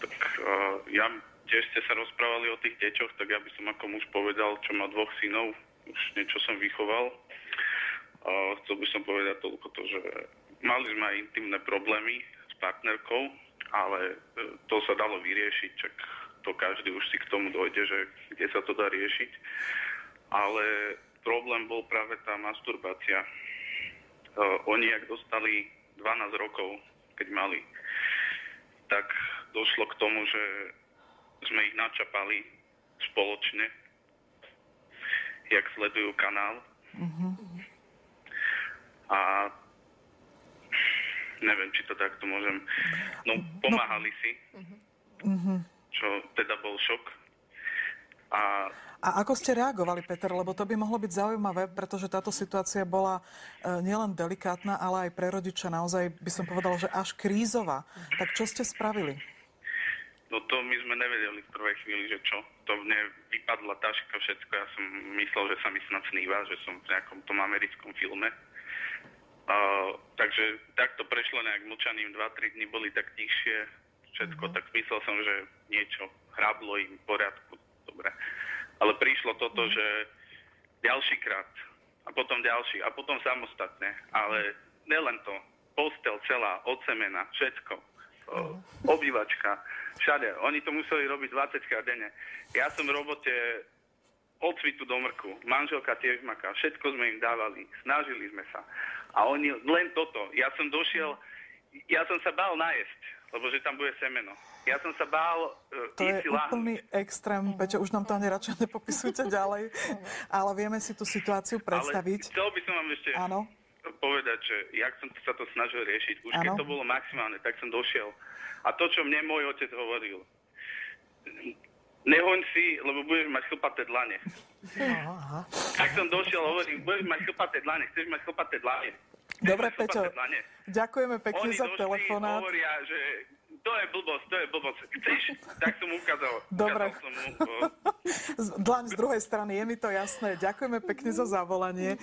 Tak ja tiež ste sa rozprávali o tých deťoch, tak ja by som ako muž povedal, čo má 2 synov, už niečo som vychoval. Chcel by som povedať toľko to, že mali sme aj intimné problémy s partnerkou, ale to sa dalo vyriešiť, čak to každý už si k tomu dojde, že kde sa to dá riešiť. Ale problém bol práve tá masturbácia. Oni, ak dostali 12 rokov, keď mali, tak došlo k tomu, že sme ich načapali spoločne, jak sledujú kanál. A neviem, či to takto môžem. No, pomáhali si, čo teda bol šok. A ako ste reagovali, Peter? Lebo to by mohlo byť zaujímavé, pretože táto situácia bola nielen delikátna, ale aj pre rodiča naozaj, by som povedala, že až krízová. Tak čo ste spravili? No to my sme nevedeli v prvej chvíli, že čo. To mne vypadla taška, všetko. Ja som myslel, že sa mi snad sníva, že som v nejakom tom americkom filme. Takže takto prešlo nejak mlčaním, 2-3 dny boli tak tichšie, všetko, tak myslel som, že niečo hrablo im v poriadku, dobre. Ale prišlo toto, že ďalšíkrát, a potom ďalší, a potom samostatne, ale nelen to, postel celá, od semena, všetko, obývačka, všade, oni to museli robiť 20 krát denne. Ja som v robote od svitu do mrku, manželka tiež maká, všetko sme im dávali, snažili sme sa. A oni len toto. Ja som sa bál najesť, lebo že tam bude semeno. Ja som sa bál to je úplný extrém. Peťo, už nám to ani radšej nepopisujte ďalej, ale vieme si tú situáciu predstaviť. Ale chcel by som vám ešte povedať, že jak som sa to snažil riešiť. Už keď to bolo maximálne, tak som došiel. A to, čo mne môj otec hovoril, nehoň si, lebo budeš mať chlpaté dlane. Tak som došiel, hovorím, budeš mať chlpaté dlane, chceš mať chlpaté dlane. Dobre, Peťo, ďakujeme pekne za telefonát. Oni hovoria, že to je blbosť. Chceš? Tak som ukázal. Dobre. Dlaň z druhej strany, je mi to jasné. Ďakujeme pekne za zavolanie.